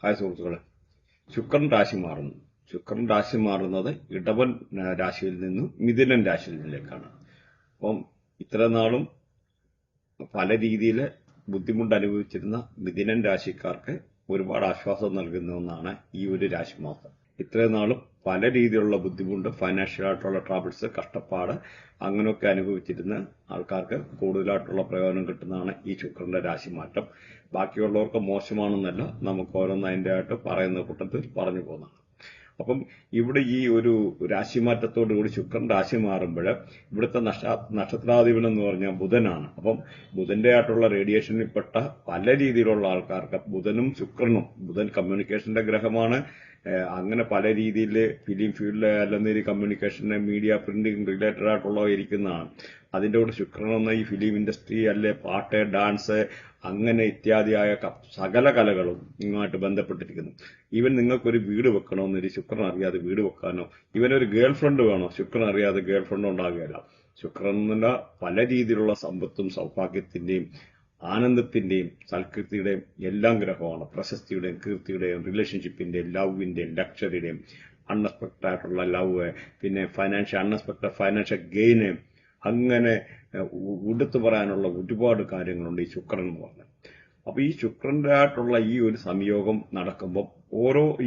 Hi സുഹൃത്തുക്കളെ, ശുക്രൻ രാശി മാറുന്നു. ശുക്രൻ രാശി മാറുന്നത് ഇടവൻ രാശിയിൽ നിന്നും മിഥുനൻ രാശിയിലേക്കാണ്. അപ്പം ഇത്ര നാളും പല രീതിയിൽ ബുദ്ധിമുട്ട് അനുഭവിച്ചിരുന്ന മിഥുനൻ രാശിക്കാർക്ക് ഒരുപാട് ആശ്വാസം നൽകുന്ന ഒന്നാണ് ഈ ഒരു രാശിമാസം. ഇത്രയും നാളും പല രീതിയിലുള്ള ബുദ്ധിമുട്ട്, ഫൈനാൻഷ്യൽ ആയിട്ടുള്ള ട്രബിൾസ്, കഷ്ടപ്പാട് അങ്ങനെയൊക്കെ അനുഭവിച്ചിരുന്ന ആൾക്കാർക്ക് കൂടുതലായിട്ടുള്ള പ്രയോജനം കിട്ടുന്നതാണ് ഈ ശുക്രന്റെ രാശിമാറ്റം. ബാക്കിയുള്ളവർക്ക് മോശമാണെന്നല്ല, നമുക്ക് ഓരോന്ന് അതിൻ്റെ ആയിട്ട് പറയുന്ന കൂട്ടത്തിൽ പറഞ്ഞു പോകുന്നതാണ്. അപ്പം ഇവിടെ ഈ ഒരു രാശിമാറ്റത്തോടുകൂടി ശുക്രൻ രാശി മാറുമ്പോൾ ഇവിടുത്തെ നക്ഷത്രാധിപൻ എന്ന് പറഞ്ഞാൽ ബുധനാണ്. അപ്പം ബുധന്റെ ആയിട്ടുള്ള റേഡിയേഷനിൽപ്പെട്ട പല രീതിയിലുള്ള ആൾക്കാർക്ക് ബുധനും ശുക്രനും, ബുധൻ കമ്മ്യൂണിക്കേഷന്റെ ഗ്രഹമാണ്. അങ്ങനെ പല രീതിയിൽ ഫിലിം ഫീൽഡ് അല്ലെങ്കിൽ കമ്മ്യൂണിക്കേഷന്, മീഡിയ, പ്രിന്റിംഗ് റിലേറ്റഡ് ആയിട്ടുള്ള ഇരിക്കുന്നതാണ്. അതിൻ്റെ കൂടെ ശുക്രൻ എന്ന ഈ ഫിലിം ഇൻഡസ്ട്രി, അല്ലെ പാട്ട്, ഡാൻസ്, അങ്ങനെ ഇത്യാദിയായ സകല കലകളും ഇങ്ങോട്ട് ബന്ധപ്പെട്ടിരിക്കുന്നു. ഈവൻ നിങ്ങൾക്കൊരു വീട് വെക്കണമെന്നൊരു ശുക്രൻ അറിയാതെ വീട് വെക്കാനോ, ഇവനൊരു ഗേൾ ഫ്രണ്ട് വേണോ, ശുക്രൻ അറിയാതെ ഗേൾ ഫ്രണ്ട് ഉണ്ടാകുകയല്ല. ശുക്രൻ എന്നുള്ള പല രീതിയിലുള്ള സമ്പത്തും സൗഭാഗ്യത്തിന്റെയും ആനന്ദത്തിന്റെയും സൽകീർത്തിയുടെയും എല്ലാം ഗ്രഹമാണ്. പ്രശസ്തിയുടെയും കീർത്തിയുടെയും റിലേഷൻഷിപ്പിന്റെയും ലവിന്റെയും ലക്ഷറിയുടെയും അൺഎക്സ്പെക്ടഡ് ആയിട്ടുള്ള ലവ്, പിന്നെ അൺഎക്സ്പെക്ടഡ് ഫൈനാൻഷ്യൽ ഗെയിന്, അങ്ങനെ എടുത്തു പറയാനുള്ള ഒരുപാട് കാര്യങ്ങളുണ്ട് ഈ ശുക്രൻ എന്ന് പറഞ്ഞാൽ. അപ്പൊ ഈ ശുക്രന്റെ ആയിട്ടുള്ള ഈ ഒരു സംയോഗം നടക്കുമ്പോൾ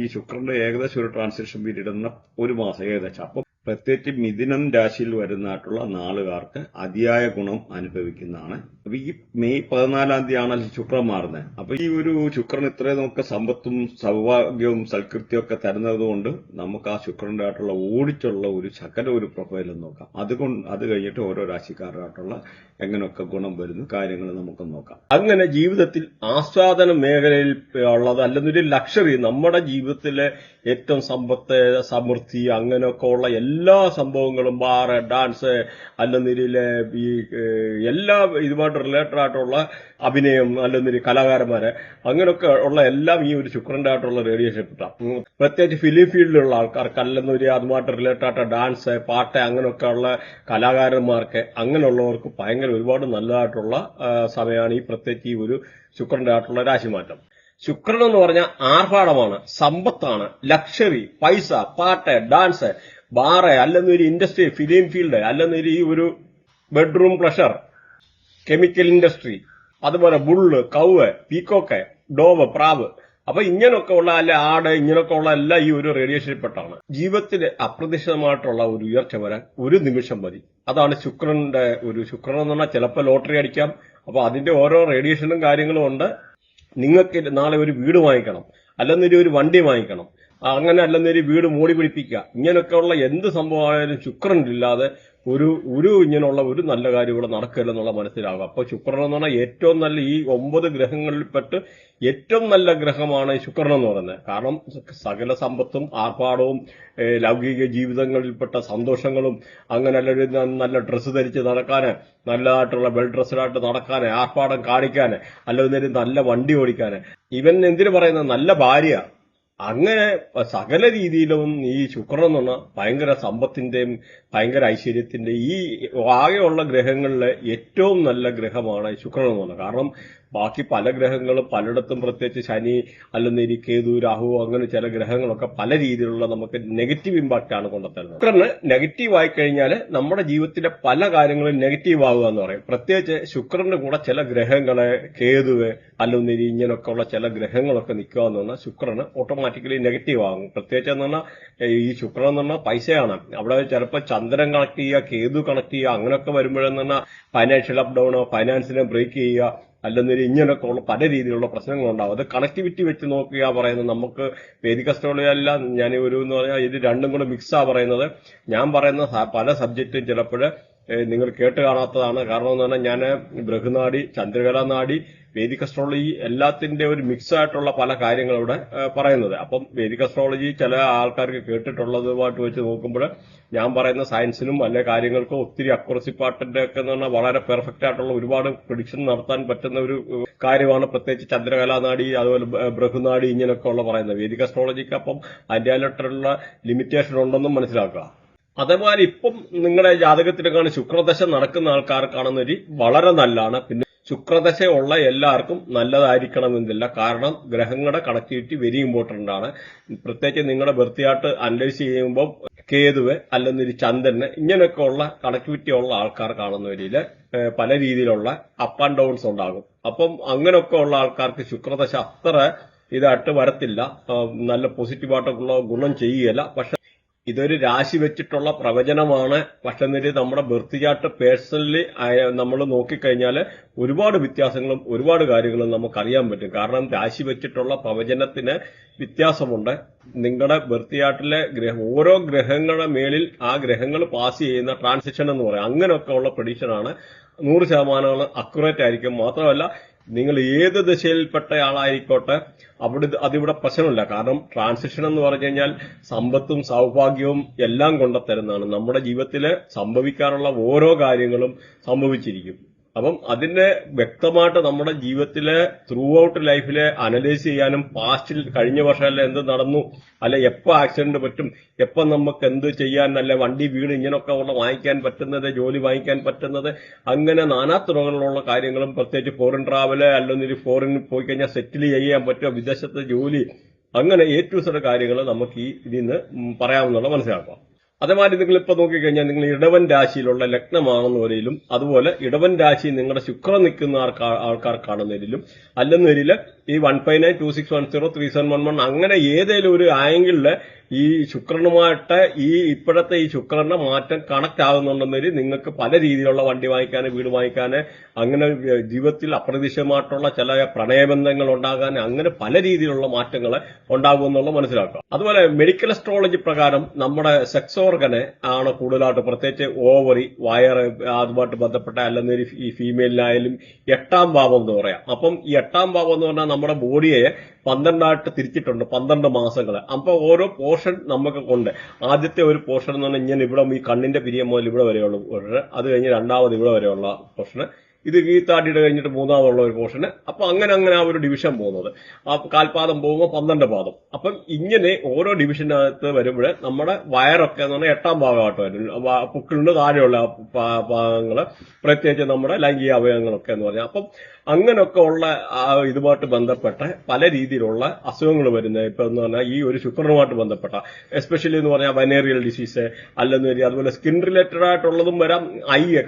ഈ ശുക്രന്റെ ഏകദേശം ഒരു ട്രാൻസിഷൻ പീരീഡ് എന്ന ഒരു മാസം ഏകദേശം. അപ്പം പ്രത്യേകിച്ച് മിഥുനം രാശിയിൽ വരുന്നതായിട്ടുള്ള നാളുകാർക്ക് അതിയായ ഗുണം അനുഭവിക്കുന്നതാണ്. അപ്പൊ ഈ മെയ് 14 ആണല്ലോ ശുക്രൻ മാറുന്നത്. അപ്പൊ ഈ ഒരു ശുക്രൻ ഇത്രയും നമുക്ക് സമ്പത്തും സൗഭാഗ്യവും സൽകൃത്യവും ഒക്കെ തരുന്നത് കൊണ്ട് നമുക്ക് ആ ശുക്രന്റെ ആയിട്ടുള്ള ഓടിച്ചുള്ള ഒരു ശകല ഒരു പ്രൊഫൈലും നോക്കാം. അത് കഴിഞ്ഞിട്ട് ഓരോ രാശിക്കാരായിട്ടുള്ള എങ്ങനെയൊക്കെ ഗുണം വരുന്നു കാര്യങ്ങൾ നമുക്ക് നോക്കാം. അങ്ങനെ ജീവിതത്തിൽ ആസ്വാദന മേഖലയിൽ ഉള്ളത് അല്ലെന്നൊരു ലക്ഷറി, നമ്മുടെ ജീവിതത്തിലെ ഏറ്റവും സമ്പത്ത്, സമൃദ്ധി, അങ്ങനെയൊക്കെ ഉള്ള എല്ലാ സംഭവങ്ങളും, ബാറ്, ഡാൻസ്, അല്ലെന്നിരിയിലെ ഈ എല്ലാ ഇതുമായിട്ട് റിലേറ്റഡ് ആയിട്ടുള്ള അഭിനയം, അല്ലെന്നിരി കലാകാരന്മാര്, അങ്ങനെയൊക്കെ ഉള്ള എല്ലാം ഈ ഒരു ശുക്രന്റെ ആയിട്ടുള്ള റേഡിയേഷൻ കിട്ടാം. പ്രത്യേകിച്ച് ഫിലിം ഫീൽഡിലുള്ള ആൾക്കാർക്ക്, അല്ലെന്നൊരു അതുമായിട്ട് റിലേറ്റഡ് ആയിട്ട് ഡാൻസ്, പാട്ട്, അങ്ങനെയൊക്കെ ഉള്ള കലാകാരന്മാർക്ക്, അങ്ങനെയുള്ളവർക്ക് ഭയങ്കര ഒരുപാട് നല്ലതായിട്ടുള്ള സമയമാണ് ഈ പ്രത്യേകിച്ച് ഈ ഒരു ശുക്രന്റെ ആയിട്ടുള്ള രാശിമാറ്റം. ശുക്രൻ എന്ന് പറഞ്ഞാൽ ആർഭാടമാണ്, സമ്പത്താണ്, ലക്ഷറി, പൈസ, പാട്ട്, ഡാൻസ്, ബാറ്, അല്ലെന്നൊരു ഇൻഡസ്ട്രി, ഫിലിം ഫീൽഡ്, അല്ലെന്നൊരു ഈ ഒരു ബെഡ്റൂം പ്ലഷർ, കെമിക്കൽ ഇൻഡസ്ട്രി, അതുപോലെ ബുള്ള്, കൗവ്, പീക്കോക്ക്, ഡോവ്, പ്രാവ്, അപ്പൊ ഇങ്ങനെയൊക്കെ ഉള്ള അല്ലെ ആട്, ഇങ്ങനെയൊക്കെ ഉള്ള എല്ലാം ഈ ഒരു റേഡിയേഷനിൽപ്പെട്ടാണ്. ജീവിതത്തിൽ അപ്രതീക്ഷിതമായിട്ടുള്ള ഒരു ഉയർച്ച വരാൻ ഒരു നിമിഷം മതി. അതാണ് ശുക്രന്റെ ശുക്രൻ എന്ന് പറഞ്ഞാൽ ചിലപ്പോൾ ലോട്ടറി അടിക്കാം. അപ്പൊ അതിന്റെ ഓരോ റേഡിയേഷനും കാര്യങ്ങളും ഉണ്ട്. നിങ്ങൾക്ക് നാളെ ഒരു വീട് വാങ്ങിക്കണം, അല്ലെന്നൊരു ഒരു വണ്ടി വാങ്ങിക്കണം, അങ്ങനെ അല്ലെന്നൊരു വീട് മോടി പിടിപ്പിക്കുക, ഇങ്ങനെയൊക്കെയുള്ള എന്ത് സംഭവമായാലും ശുക്രൻ ഇല്ലാതെ ഒരു ഇങ്ങനെയുള്ള ഒരു നല്ല കാര്യം ഇവിടെ നടക്കില്ലെന്നുള്ള മനസ്സിലാകും. അപ്പൊ ശുക്രൻ എന്ന് പറഞ്ഞാൽ ഏറ്റവും നല്ല ഈ 9 ഗ്രഹങ്ങളിൽപ്പെട്ട് ഏറ്റവും നല്ല ഗ്രഹമാണ് ശുക്രൻ എന്ന് പറയുന്നത്. കാരണം സകല സമ്പത്തും ആർഭാടവും ലൗകിക ജീവിതങ്ങളിൽപ്പെട്ട സന്തോഷങ്ങളും, അങ്ങനെ നല്ല ഡ്രസ്സ് ധരിച്ച് നടക്കാന്, നല്ലതായിട്ടുള്ള വെൽ ഡ്രസ്ഡായിട്ട് നടക്കാന്, ആർഭാടം കാണിക്കാന്, അല്ലെങ്കിൽ നല്ല വണ്ടി ഓടിക്കാന്, ഇവൻ എന്തിനു പറയുന്നത് നല്ല ഭാര്യ, അങ്ങനെ സകല രീതിയിലും ഈ ശുക്രൻ എന്ന് പറഞ്ഞാൽ ഭയങ്കര സമ്പത്തിന്റെയും ഭയങ്കര ഐശ്വര്യത്തിന്റെ ഈ ആകെയുള്ള ഗ്രഹങ്ങളിലെ ഏറ്റവും നല്ല ഗ്രഹമാണ് ശുക്രൻ എന്ന് പറഞ്ഞത്. കാരണം ബാക്കി പല ഗ്രഹങ്ങളും പലയിടത്തും, പ്രത്യേകിച്ച് ശനി, അല്ലെന്നേരി കേതു, രാഹു, അങ്ങനെ ചില ഗ്രഹങ്ങളൊക്കെ പല രീതിയിലുള്ള നമുക്ക് നെഗറ്റീവ് ഇമ്പാക്റ്റ് ആണ് കൊണ്ടുത്തരുന്നത്. ശുക്രന് നെഗറ്റീവ് ആയി കഴിഞ്ഞാൽ നമ്മുടെ ജീവിതത്തിലെ പല കാര്യങ്ങളും നെഗറ്റീവ് ആവുക എന്ന് പറയും. പ്രത്യേകിച്ച് ശുക്രന്റെ കൂടെ ചില ഗ്രഹങ്ങളെ, കേതുവ്, അല്ലെന്നേരി ഇങ്ങനെയൊക്കെ ഉള്ള ചില ഗ്രഹങ്ങളൊക്കെ നിൽക്കുക എന്ന് പറഞ്ഞാൽ ശുക്രന് ഓട്ടോമാറ്റിക്കലി നെഗറ്റീവ് ആകും. പ്രത്യേകിച്ച് എന്ന് പറഞ്ഞാൽ ഈ ശുക്രൻ എന്ന് പറഞ്ഞാൽ പൈസയാണ്. അവിടെ ചിലപ്പോൾ ചന്ദ്രൻ കണക്ട് ചെയ്യുക, കേതു കണക്ട് ചെയ്യുക, അങ്ങനെയൊക്കെ വരുമ്പോഴെന്ന് പറഞ്ഞാൽ ഫൈനാൻഷ്യൽ അപ്പ് ഡൗണോ, ഫൈനാൻസിനെ ബ്രേക്ക് ചെയ്യുക, അല്ലെന്നൊരു ഇങ്ങനെയൊക്കെ ഉള്ള പല രീതിയിലുള്ള പ്രശ്നങ്ങളുണ്ടാവും. അത് കണക്ടിവിറ്റി വെച്ച് നോക്കുക പറയുന്നത്. നമുക്ക് വേദിക അസ്ട്രോളജിയല്ല ഞാൻ എന്ന് പറഞ്ഞാൽ ഇത് രണ്ടും കൂടെ മിക്സാ പറയുന്നത്. ഞാൻ പറയുന്ന പല സബ്ജക്റ്റും ചിലപ്പോൾ നിങ്ങൾ കേട്ട് കാണാത്തതാണ്. കാരണം എന്ന് പറഞ്ഞാൽ ഞാൻ ബൃഹനാടി, ചന്ദ്രകലാനാടി, വേദിക അസ്ട്രോളജി എല്ലാത്തിന്റെ ഒരു മിക്സ് ആയിട്ടുള്ള പല കാര്യങ്ങളിവിടെ പറയുന്നത്. അപ്പം വേദിക അസ്ട്രോളജി ചില ആൾക്കാർക്ക് കേട്ടിട്ടുള്ളതുമായിട്ട് വെച്ച് നോക്കുമ്പോൾ ഞാൻ പറയുന്ന സയൻസിനും അല്ലെ കാര്യങ്ങൾക്കും ഒത്തിരി അക്യുറസി പാർട്ടിന്റെ ഒക്കെ എന്ന് പറഞ്ഞാൽ വളരെ പെർഫെക്റ്റ് ആയിട്ടുള്ള ഒരുപാട് പ്രഡിക്ഷൻ നടത്താൻ പറ്റുന്ന ഒരു കാര്യമാണ്. പ്രത്യേകിച്ച് ചന്ദ്രകലാനാടി, അതുപോലെ ബൃഹനാടി, ഇങ്ങനെയൊക്കെ ഉള്ള പറയുന്നത്. വേദിക അസ്ട്രോളജിക്ക് അപ്പം അതിൻ്റെതായിട്ടുള്ള ലിമിറ്റേഷൻ ഉണ്ടെന്നും മനസ്സിലാക്കുക. അതേപോലെ ഇപ്പം നിങ്ങളുടെ ജാതകത്തിലൊക്കെയാണ് ശുക്രദശ നടക്കുന്ന ആൾക്കാർക്കാണെന്നൊരു വളരെ നല്ലതാണ്. പിന്നെ ശുക്രദശയുള്ള എല്ലാവർക്കും നല്ലതായിരിക്കണമെന്നില്ല. കാരണം ഗ്രഹങ്ങളുടെ കണക്ടിവിറ്റി വെരി ഇമ്പോർട്ടന്റ് ആണ്. പ്രത്യേകിച്ച് നിങ്ങളുടെ ബർത്ത് ചാർട്ട് അനലൈസ് ചെയ്യുമ്പോൾ കേതുവ് അല്ലെങ്കിൽ ചന്ദ്രന് ഇങ്ങനെയൊക്കെ ഉള്ള കണക്ടിവിറ്റി ഉള്ള ആൾക്കാർ കാണുന്നവരിൽ പല രീതിയിലുള്ള അപ്പ് ആൻഡ് ഡൗൺസ് ഉണ്ടാകും. അപ്പം അങ്ങനെയൊക്കെ ഉള്ള ആൾക്കാർക്ക് ശുക്രദശ അത്ര ഇതായിട്ട് വരത്തില്ല, നല്ല പോസിറ്റീവായിട്ടുള്ള ഗുണം ചെയ്യുകയില്ല. പക്ഷെ ഇതൊരു രാശി വെച്ചിട്ടുള്ള പ്രവചനമാണ്. പക്ഷെ എന്നിട്ട് നമ്മുടെ ബർത്ത് ചാർട്ട് പേഴ്സണലി നമ്മൾ നോക്കിക്കഴിഞ്ഞാൽ ഒരുപാട് വ്യത്യാസങ്ങളും ഒരുപാട് കാര്യങ്ങളും നമുക്കറിയാൻ പറ്റും. കാരണം രാശി വെച്ചിട്ടുള്ള പ്രവചനത്തിന് വ്യത്യാസമുണ്ട്. നിങ്ങളുടെ ബർത്ത് ചാർട്ടിലെ ഓരോ ഗ്രഹങ്ങളുടെ മേളിൽ ആ ഗ്രഹങ്ങൾ പാസ് ചെയ്യുന്ന ട്രാൻസിഷൻ എന്ന് പറയാം. അങ്ങനെയൊക്കെ ഉള്ള പ്രഡിക്ഷനാണ് 100% അക്യുറേറ്റ് ആയിരിക്കും. മാത്രമല്ല നിങ്ങൾ ഏത് ദശയിൽപ്പെട്ട ആളായിക്കോട്ടെ അതിവിടെ പ്രശ്നമില്ല. കാരണം ട്രാൻസിഷൻ എന്ന് പറഞ്ഞു കഴിഞ്ഞാൽ സമ്പത്തും സൗഭാഗ്യവും എല്ലാം കൊണ്ടുതരുന്നതാണ്. നമ്മുടെ ജീവിതത്തിൽ സംഭവിക്കാനുള്ള ഓരോ കാര്യങ്ങളും സംഭവിച്ചിരിക്കും. അപ്പം അതിന്റെ വ്യക്തമായിട്ട് നമ്മുടെ ജീവിതത്തിലെ ത്രൂ ഔട്ട് ലൈഫിലെ അനലൈസ് ചെയ്യാനും പാസ്റ്റിൽ കഴിഞ്ഞ വർഷമല്ല എന്ത് നടന്നു, അല്ലെ എപ്പോ ആക്സിഡന്റ് പറ്റും, എപ്പോ നമുക്ക് എന്ത് ചെയ്യാൻ, അല്ലെ വണ്ടി വീട് ഇങ്ങനെയൊക്കെ ഉള്ള വാങ്ങിക്കാൻ പറ്റുന്നത്, ജോലി വാങ്ങിക്കാൻ പറ്റുന്നത്, അങ്ങനെ നാനാതുറകളിലുള്ള കാര്യങ്ങളും പ്രത്യേകിച്ച് ഫോറിൻ ട്രാവല് അല്ലെങ്കിൽ ഫോറിനിൽ പോയി കഴിഞ്ഞാൽ സെറ്റിൽ ചെയ്യാൻ പറ്റുമോ, വിദേശത്തെ ജോലി, അങ്ങനെ A to Z കാര്യങ്ങൾ നമുക്ക് ഈ ഇതിന്ന് പറയാവുന്നുള്ള മനസ്സിലാക്കാം. അതേമാതിരി നിങ്ങൾ ഇപ്പൊ നോക്കിക്കഴിഞ്ഞാൽ നിങ്ങൾ ഇടവൻ രാശിയിലുള്ള ലഗ്നമാണെന്നവരിലും അതുപോലെ ഇടവൻ രാശി നിങ്ങളുടെ ശുക്രൻ നിൽക്കുന്ന ആൾക്കാർ കാണുന്നതിലും അല്ലെന്നവരില് ഈ 15926103711 അങ്ങനെ ഏതെങ്കിലും ഒരു ആംഗിളില് ഈ ശുക്രനുമായിട്ട് ഇപ്പോഴത്തെ ഈ ശുക്രന്റെ മാറ്റം കണക്ട് ആകുന്നുണ്ടെന്നൊരു നിങ്ങൾക്ക് പല രീതിയിലുള്ള വണ്ടി വാങ്ങിക്കാൻ, വീട് വാങ്ങിക്കാൻ, അങ്ങനെ ജീവിതത്തിൽ അപ്രതീക്ഷിതമായിട്ടുള്ള ചില പ്രണയബന്ധങ്ങൾ ഉണ്ടാകാൻ, അങ്ങനെ പല രീതിയിലുള്ള മാറ്റങ്ങൾ ഉണ്ടാകുമെന്നുള്ള മനസ്സിലാക്കാം. അതുപോലെ മെഡിക്കൽ അസ്ട്രോളജി പ്രകാരം നമ്മുടെ സെക്സ് ഓർഗനെ ആണ് കൂടുതലായിട്ട്, പ്രത്യേകിച്ച് ഓവറി, വയറ്, അതുമായിട്ട് ബന്ധപ്പെട്ട അല്ലെങ്കിൽ ഈ ഫീമെയിലിനായാലും 8ാം ഭാവം എന്ന് പറയാം. അപ്പം ഈ 8ാം ഭാവം എന്ന് പറഞ്ഞാൽ നമ്മുടെ ബോഡിയെ 12 തിരിച്ചിട്ടുണ്ട്, 12 മാസങ്ങൾ. അപ്പൊ ഓരോ പോർഷൻ നമുക്ക് ഉണ്ട്. ആദ്യത്തെ ഒരു പോർഷൻ എന്ന് പറഞ്ഞാൽ ഇങ്ങനെ ഇവിടെ ഈ കണ്ണിന്റെ പിരിയം മുതൽ ഇവിടെ വരെയുള്ള പോർഷൻ, അത് കഴിഞ്ഞ് രണ്ടാമത് ഇവിടെ വരെയുള്ള പോർഷൻ, ഇത് ഗീത്താടിയുടെ കഴിഞ്ഞിട്ട് മൂന്നാമതുള്ള ഒരു പോർഷന്. അപ്പൊ അങ്ങനെ ആ ഒരു ഡിവിഷൻ പോകുന്നത്, ആ കാൽപാദം പോകുമ്പോൾ 12 പാദം. അപ്പം ഇങ്ങനെ ഓരോ ഡിവിഷനകത്ത് വരുമ്പോൾ നമ്മുടെ വയറൊക്കെ എന്ന് പറഞ്ഞാൽ 8ാം ഭാഗമായിട്ട് വരും. പുക്കിളിന് താഴെയുള്ള ഭാഗങ്ങള്, പ്രത്യേകിച്ച് നമ്മുടെ ലൈംഗിക അവയവങ്ങളൊക്കെ എന്ന് പറഞ്ഞാൽ. അപ്പം അങ്ങനെയൊക്കെ ഉള്ള ഇതുമായിട്ട് ബന്ധപ്പെട്ട പല രീതിയിലുള്ള അസുഖങ്ങൾ വരുന്നത് ഇപ്പൊ എന്ന് പറഞ്ഞാൽ ഈ ഒരു ശുക്രനുമായിട്ട് ബന്ധപ്പെട്ട, എസ്പെഷ്യലി എന്ന് പറഞ്ഞാൽ വെനേറിയൽ ഡിസീസ് അല്ലെന്ന്, അതുപോലെ സ്കിൻ റിലേറ്റഡ് ആയിട്ടുള്ളതും വരാം.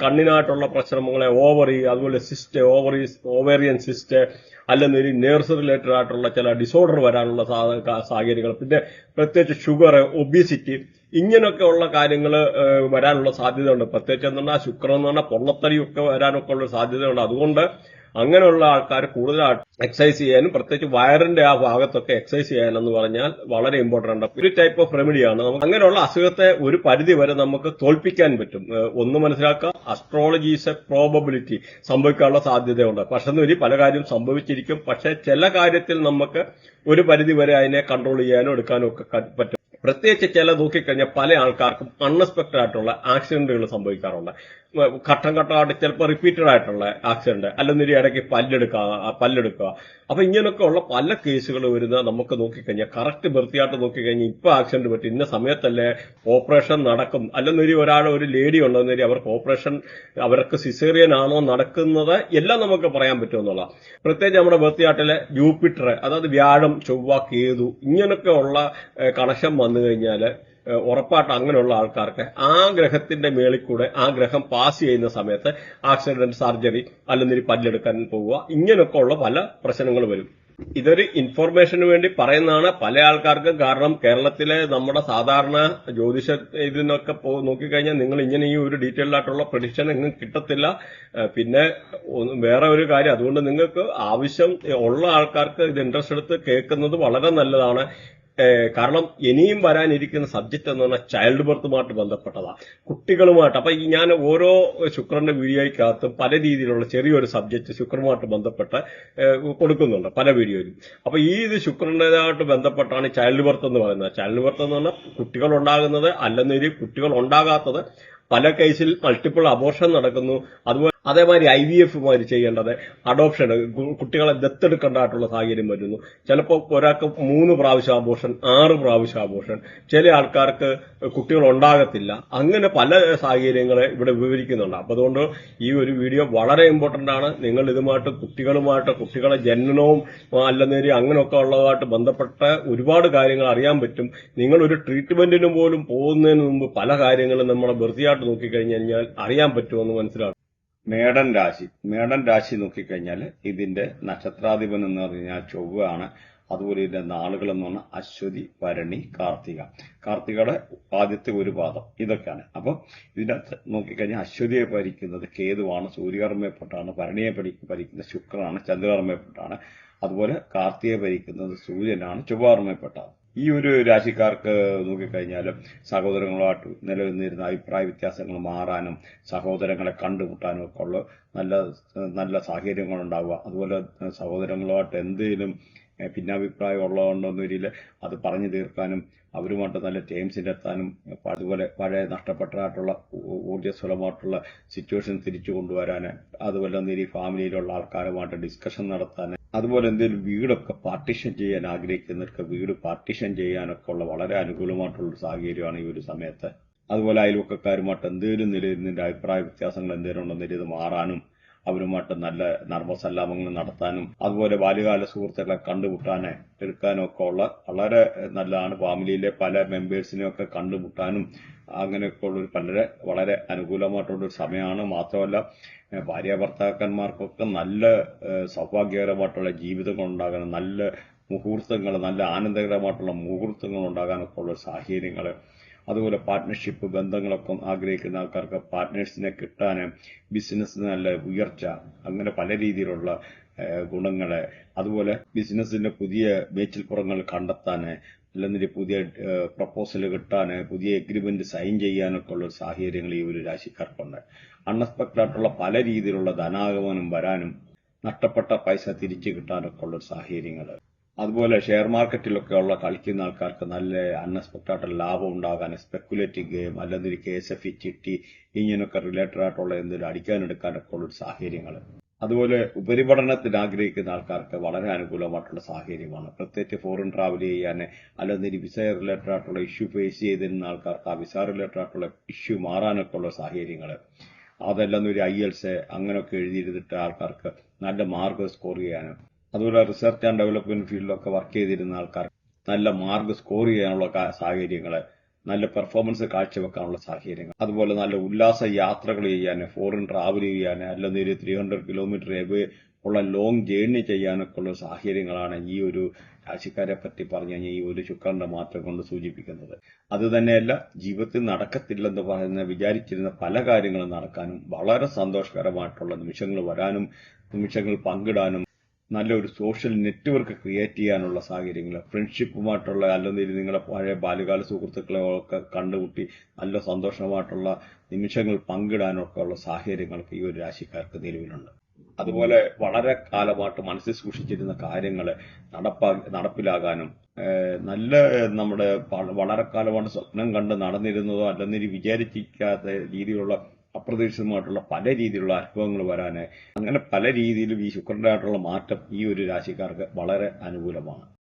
കണ്ണിനായിട്ടുള്ള പ്രശ്നങ്ങളെ, ഓവറി, അതുപോലെ സിസ്റ്റ്, ഓവേറിയൻ സിസ്റ്റ്, അല്ലെങ്കിൽ നേഴ്സ് റിലേറ്റഡ് ആയിട്ടുള്ള ചില ഡിസോർഡർ വരാനുള്ള സാഹചര്യങ്ങൾ, പിന്നെ പ്രത്യേകിച്ച് ഷുഗർ, ഒബീസിറ്റി, ഇങ്ങനെയൊക്കെ ഉള്ള കാര്യങ്ങൾ വരാനുള്ള സാധ്യതയുണ്ട്. പ്രത്യേകിച്ച് എന്ന് പറഞ്ഞാൽ ശുക്രൻ എന്ന് പറഞ്ഞാൽ പൊള്ളത്തടിയൊക്കെ വരാനൊക്കെ ഉള്ള സാധ്യതയുണ്ട്. അതുകൊണ്ട് അങ്ങനെയുള്ള ആൾക്കാർ കൂടുതലായിട്ട് എക്സസൈസ് ചെയ്യാനും, പ്രത്യേകിച്ച് വയറിന്റെ ആ ഭാഗത്തൊക്കെ എക്സസൈസ് ചെയ്യാനെന്ന് പറഞ്ഞാൽ വളരെ ഇമ്പോർട്ടന്റ് ആണ്. ഒരു ടൈപ്പ് ഓഫ് റെമഡിയാണ്. നമുക്ക് അങ്ങനെയുള്ള അസുഖത്തെ ഒരു പരിധി വരെ നമുക്ക് തോൽപ്പിക്കാൻ പറ്റും. ഒന്ന് മനസ്സിലാക്കുക, അസ്ട്രോളജി ഈസ് എ പ്രോബബിലിറ്റി, സംഭവിക്കാനുള്ള സാധ്യതയുണ്ട്. പക്ഷെ പല കാര്യം സംഭവിച്ചിരിക്കും. പക്ഷെ ചില കാര്യത്തിൽ നമുക്ക് ഒരു പരിധി വരെ അതിനെ കൺട്രോൾ ചെയ്യാനോ എടുക്കാനോ ഒക്കെ പറ്റും. പ്രത്യേകിച്ച് ചില നോക്കിക്കഴിഞ്ഞാൽ പല ആൾക്കാർക്കും അൺഎക്സ്പെക്ടഡ് ആയിട്ടുള്ള ആക്സിഡന്റുകൾ സംഭവിക്കാറുണ്ട്. ഘട്ടം ഘട്ടമായിട്ട് ചിലപ്പോൾ റിപ്പീറ്റഡ് ആയിട്ടുള്ള ആക്സിഡന്റ്, അല്ലെങ്കിൽ ഇടയ്ക്ക് പല്ലെടുക്കുക. അപ്പൊ ഇങ്ങനെയൊക്കെ ഉള്ള പല കേസുകൾ വരുന്ന നമുക്ക് നോക്കിക്കഴിഞ്ഞാൽ കറക്റ്റ് വൃത്തിയായിട്ട് നോക്കിക്കഴിഞ്ഞാൽ ഇപ്പൊ ആക്സിഡന്റ് പറ്റി ഇന്ന സമയത്തല്ലേ ഓപ്പറേഷൻ നടക്കും, അല്ലെങ്കിൽ ഒരു ലേഡി ഉണ്ടെന്നൊരു അവർക്ക് ഓപ്പറേഷൻ, അവർക്ക് സിസേറിയൻ ആണോ നടക്കുന്നത്, എല്ലാം നമുക്ക് പറയാൻ പറ്റുമെന്നുള്ള. പ്രത്യേകിച്ച് നമ്മുടെ വൃത്തിയാട്ടിലെ ജൂപ്പിറ്റർ, അതായത് വ്യാഴം, ചൊവ്വ, കേതു, ഇങ്ങനെയൊക്കെ ഉള്ള കണക്ഷൻ വന്നു കഴിഞ്ഞാൽ ഉറപ്പായിട്ട് അങ്ങനെയുള്ള ആൾക്കാർക്ക് ആ ഗ്രഹത്തിന്റെ മേളിൽ കൂടെ ആ ഗ്രഹം പാസ് ചെയ്യുന്ന സമയത്ത് ആക്സിഡന്റ്, സർജറി, അല്ലെങ്കിൽ പല്ലെടുക്കാൻ പോവുക, ഇങ്ങനെയൊക്കെ ഉള്ള പല പ്രശ്നങ്ങൾ വരും. ഇതൊരു ഇൻഫോർമേഷന് വേണ്ടി പറയുന്നതാണ് പല ആൾക്കാർക്കും. കാരണം കേരളത്തിലെ നമ്മുടെ സാധാരണ ജ്യോതിഷ ഇതിനൊക്കെ നോക്കിക്കഴിഞ്ഞാൽ നിങ്ങൾ ഇങ്ങനെ ഈ ഒരു ഡീറ്റെയിൽഡ് ആയിട്ടുള്ള പ്രഡിക്ഷൻ എങ്ങും കിട്ടത്തില്ല. പിന്നെ വേറെ ഒരു കാര്യം, അതുകൊണ്ട് നിങ്ങൾക്ക് ആവശ്യം ഉള്ള ആൾക്കാർക്ക് ഇത് ഇൻട്രസ്റ്റ് എടുത്ത് കേൾക്കുന്നത് വളരെ നല്ലതാണ്. കാരണം ഇനിയും വരാനിരിക്കുന്ന സബ്ജക്ട് എന്ന് പറഞ്ഞാൽ ചൈൽഡ് ബർത്തുമായിട്ട് ബന്ധപ്പെട്ടതാണ്, കുട്ടികളുമായിട്ട്. അപ്പൊ ഞാൻ ഓരോ ശുക്രന്റെ വീഡിയോയ്ക്കകത്തും പല രീതിയിലുള്ള ചെറിയൊരു സബ്ജക്ട് ശുക്രനുമായിട്ട് ബന്ധപ്പെട്ട് കൊടുക്കുന്നുണ്ട് പല വീഡിയോയിലും. അപ്പൊ ഇത് ശുക്രൻ്റെതായിട്ട് ബന്ധപ്പെട്ടാണ് ചൈൽഡ് ബർത്ത് എന്ന് പറയുന്നത്. ചൈൽഡ് ബർത്ത് എന്ന് പറഞ്ഞാൽ കുട്ടികൾ ഉണ്ടാകുന്നത്, അല്ലെങ്കിൽ കുട്ടികൾ ഉണ്ടാകാത്തത്, പല കേസിൽ മൾട്ടിപ്പിൾ അബോർഷൻ നടക്കുന്നു. അതുപോലെ അതേമാതിരി IVF ചെയ്യേണ്ടത്, അഡോപ്ഷൻ, കുട്ടികളെ ദത്തെടുക്കേണ്ടതായിട്ടുള്ള സാഹചര്യം വരുന്നു. ചിലപ്പോൾ ഒരാൾക്ക് 3 പ്രാവശ്യം അബോർഷൻ, 6 പ്രാവശ്യം അബോർഷൻ, ചില ആൾക്കാർക്ക് കുട്ടികൾ ഉണ്ടാകത്തില്ല. അങ്ങനെ പല സാഹചര്യങ്ങളെ ഇവിടെ വിവരിക്കുന്നുണ്ട്. അപ്പൊ അതുകൊണ്ട് ഈ ഒരു വീഡിയോ വളരെ ഇമ്പോർട്ടന്റ് ആണ്. നിങ്ങൾ ഇതുമായിട്ട് കുട്ടികളെ ജനനവും അല്ലെന്നേരി അങ്ങനെയൊക്കെ ഉള്ളതുമായിട്ട് ബന്ധപ്പെട്ട ഒരുപാട് കാര്യങ്ങൾ അറിയാൻ പറ്റും. നിങ്ങൾ ഒരു ട്രീറ്റ്മെന്റിന് പോലും പോകുന്നതിന് മുമ്പ് പല കാര്യങ്ങളും നമ്മളെ വൃത്തിയായിട്ട് നോക്കിക്കഴിഞ്ഞാൽ അറിയാൻ പറ്റുമെന്ന് മനസ്സിലാക്കും. മേടൻ രാശി നോക്കിക്കഴിഞ്ഞാൽ ഇതിന്റെ നക്ഷത്രാധിപൻ എന്ന് പറഞ്ഞാൽ ചൊവ്വയാണ്. അതുപോലെ ഇതിന്റെ നാളുകൾ എന്ന് പറഞ്ഞാൽ അശ്വതി, ഭരണി, കാർത്തികയുടെ ആദ്യത്തെ ഒരു പാദം, ഇതൊക്കെയാണ്. അപ്പൊ ഇതിനകത്ത് നോക്കിക്കഴിഞ്ഞാൽ അശ്വതിയെ ഭരിക്കുന്നത് കേതുവാണ്, സൂര്യകർമ്മയപ്പെട്ടാണ്. ഭരണിയെ ഭരിക്കുന്നത് ശുക്രനാണ്, ചന്ദ്രകർമ്മയപ്പെട്ടാണ്. അതുപോലെ കാർത്തികയെ ഭരിക്കുന്നത് സൂര്യനാണ്, ചൊവ്വാകർമ്മയപ്പെട്ടാണ്. ഈ ഒരു രാശിക്കാർക്ക് നോക്കിക്കഴിഞ്ഞാൽ സഹോദരങ്ങളുമായിട്ട് നിലനിന്നിരുന്ന അഭിപ്രായ വ്യത്യാസങ്ങൾ മാറാനും സഹോദരങ്ങളെ കണ്ടുമുട്ടാനും ഒക്കെ ഉള്ള നല്ല സാഹചര്യങ്ങൾ ഉണ്ടാവുക. അതുപോലെ സഹോദരങ്ങളുമായിട്ട് എന്തെങ്കിലും ഭിന്നാഭിപ്രായം ഉള്ളതുകൊണ്ടൊന്നും വരില്ല, അത് പറഞ്ഞു തീർക്കാനും അവരുമായിട്ട് നല്ല ടേംസിലെത്താനും, അതുപോലെ പഴയ നഷ്ടപ്പെട്ടതായിട്ടുള്ള ഊർജ്ജസ്വലമായിട്ടുള്ള സിറ്റുവേഷൻ തിരിച്ചു കൊണ്ടുവരാൻ, അതുപോലെ ഈ ഫാമിലിയിലുള്ള ആൾക്കാരുമായിട്ട് ഡിസ്കഷൻ നടത്താൻ, അതുപോലെ എന്തെങ്കിലും വീടൊക്കെ പാർട്ടീഷൻ ചെയ്യാൻ ആഗ്രഹിക്കുന്നവർക്ക് വീട് പാർട്ടീഷൻ ചെയ്യാനൊക്കെ ഉള്ള വളരെ അനുകൂലമായിട്ടുള്ള സാഹചര്യമാണ് ഈ ഒരു സമയത്ത്. അതുപോലെ അയൽവക്കക്കാരുമായിട്ട് എന്തെങ്കിലും നിലയിരുന്നതിന്റെ അഭിപ്രായ വ്യത്യാസങ്ങൾ എന്തെങ്കിലും ഉണ്ടെങ്കിൽ ഇത് മാറാനും അവരുമായിട്ട് നല്ല നർമ്മസല്ലാപങ്ങൾ നടത്താനും, അതുപോലെ ബാല്യകാല സുഹൃത്തുക്കളെ കണ്ടുമുട്ടാനും എടുക്കാനും ഒക്കെ ഉള്ള വളരെ നല്ലതാണ്. ഫാമിലിയിലെ പല മെമ്പേഴ്സിനെ ഒക്കെ കണ്ടുമുട്ടാനും അങ്ങനെയൊക്കെ ഉള്ള വളരെ അനുകൂലമായിട്ടുള്ള ഒരു സമയമാണ്. മാത്രമല്ല ഭാര്യ ഭർത്താക്കന്മാർക്കൊക്കെ നല്ല സൗഭാഗ്യകരമായിട്ടുള്ള ജീവിതങ്ങൾ ഉണ്ടാകാനും, നല്ല മുഹൂർത്തങ്ങൾ, നല്ല ആനന്ദകരമായിട്ടുള്ള മുഹൂർത്തങ്ങൾ ഉണ്ടാകാനൊക്കെ ഉള്ള സാഹചര്യങ്ങൾ, അതുപോലെ പാർട്ട്ണർഷിപ്പ് ബന്ധങ്ങളൊക്കെ ആഗ്രഹിക്കുന്ന ആൾക്കാർക്ക് പാർട്ട്നേഴ്സിനെ കിട്ടാന്, ബിസിനസ്സിന് നല്ല ഉയർച്ച, അങ്ങനെ പല രീതിയിലുള്ള ഗുണങ്ങള്, അതുപോലെ ബിസിനസിന്റെ പുതിയ മേച്ചിൽപ്പുറങ്ങൾ കണ്ടെത്താന്, അല്ലെങ്കിൽ പുതിയ പ്രപ്പോസൽ കിട്ടാന്, പുതിയ എഗ്രിമെന്റ് സൈൻ ചെയ്യാനൊക്കെ ഉള്ള സാഹചര്യങ്ങൾ ഈ ഒരു രാശിക്കാർക്കുണ്ട്. അൺഎക്സ്പെക്ടഡ് ആയിട്ടുള്ള പല രീതിയിലുള്ള ധനാഗമനം വരാനും നഷ്ടപ്പെട്ട പൈസ തിരിച്ചു കിട്ടാനൊക്കെ ഉള്ള സാഹചര്യങ്ങൾ, അതുപോലെ ഷെയർ മാർക്കറ്റിലൊക്കെ ഉള്ള കളിക്കുന്ന ആൾക്കാർക്ക് നല്ല അൺഎക്സ്പെക്ടഡ് ആയിട്ടുള്ള ലാഭം ഉണ്ടാകാൻ, സ്പെക്കുലേറ്റീവ് ഗെയിം അല്ലെങ്കിൽ KSF ചിട്ടി ഇങ്ങനെയൊക്കെ റിലേറ്റഡ് ആയിട്ടുള്ള എന്തെങ്കിലും അടിക്കാനെടുക്കാനൊക്കെ ഉള്ള സാഹചര്യങ്ങൾ, അതുപോലെ ഉപരിപഠനത്തിന് ആഗ്രഹിക്കുന്ന ആൾക്കാർക്ക് വളരെ അനുകൂലമായിട്ടുള്ള സാഹചര്യമാണ്. പ്രത്യേകിച്ച് ഫോറിൻ ട്രാവൽ ചെയ്യാൻ, അല്ലെങ്കിൽ വിസ റിലേറ്റഡ് ആയിട്ടുള്ള ഇഷ്യൂ ഫേസ് ചെയ്തിരുന്ന ആൾക്കാർക്ക് ആ വിസ റിലേറ്റഡ് ആയിട്ടുള്ള ഇഷ്യൂ മാറാനൊക്കെ ഉള്ള സാഹചര്യങ്ങൾ, അതെല്ലാം ഒരു IELTS അങ്ങനെയൊക്കെ എഴുതിയിരുന്നിട്ട് ആൾക്കാർക്ക് നല്ല മാർക്ക് സ്കോർ ചെയ്യാനും, അതുപോലെ റിസർച്ച് ആൻഡ് ഡെവലപ്മെന്റ് ഫീൽഡിലൊക്കെ വർക്ക് ചെയ്തിരുന്ന ആൾക്കാർ നല്ല മാർക്ക് സ്കോർ ചെയ്യാനുള്ള സാഹചര്യങ്ങൾ, നല്ല പെർഫോമൻസ് കാഴ്ചവെക്കാനുള്ള സാഹചര്യങ്ങൾ, അതുപോലെ നല്ല ഉല്ലാസ യാത്രകൾ ചെയ്യാൻ, ഫോറിൻ ട്രാവൽ ചെയ്യാൻ, അല്ലെങ്കിൽ 300 കിലോമീറ്റർ എബേ ഉള്ള ലോങ് ജേർണി ചെയ്യാനൊക്കെ ഉള്ള സാഹചര്യങ്ങളാണ് ഈ ഒരു രാശിക്കാരെ പറ്റി പറഞ്ഞു കഴിഞ്ഞാൽ ഈ ഒരു ശുക്രന്റെ മാറ്റം കൊണ്ട് സൂചിപ്പിക്കുന്നത്. അത് തന്നെയല്ല, ജീവിതത്തിൽ നടക്കത്തില്ലെന്ന് പറയുന്ന വിചാരിച്ചിരുന്ന പല കാര്യങ്ങളും നടക്കാനും, വളരെ സന്തോഷകരമായിട്ടുള്ള നിമിഷങ്ങൾ വരാനും, നിമിഷങ്ങൾ പങ്കിടാനും, നല്ലൊരു സോഷ്യൽ നെറ്റ്വർക്ക് ക്രിയേറ്റ് ചെയ്യാനുള്ള സാഹചര്യങ്ങൾ, ഫ്രണ്ട്ഷിപ്പുമായിട്ടുള്ള അല്ലെങ്കിൽ നിങ്ങളെ പഴയ ബാല്യകാല സുഹൃത്തുക്കളെ ഒക്കെ കണ്ടുമുട്ടി നല്ല സന്തോഷമായിട്ടുള്ള നിമിഷങ്ങൾ പങ്കിടാനൊക്കെ ഉള്ള സാഹചര്യങ്ങൾക്ക് ഈ ഒരു രാശിക്കാർക്ക് നിലവിലുണ്ട്. അതുപോലെ വളരെ കാലമായിട്ട് മനസ്സിൽ സൂക്ഷിച്ചിരുന്ന കാര്യങ്ങൾ നടപ്പിലാകാനും, നല്ല നമ്മുടെ വളരെ കാലമായിട്ട് സ്വപ്നം കണ്ട് നടന്നിരുന്നതോ അല്ലെങ്കിൽ വിചാരിച്ചിരിക്കാത്ത രീതിയിലുള്ള അപ്രതീക്ഷിതമായിട്ടുള്ള പല രീതിയിലുള്ള അനുഭവങ്ങൾ വരാന്, അങ്ങനെ പല രീതിയിലും ഈ ശുക്രനായിട്ടുള്ള മാറ്റം ഈ ഒരു രാശിക്കാർക്ക് വളരെ അനുകൂലമാണ്.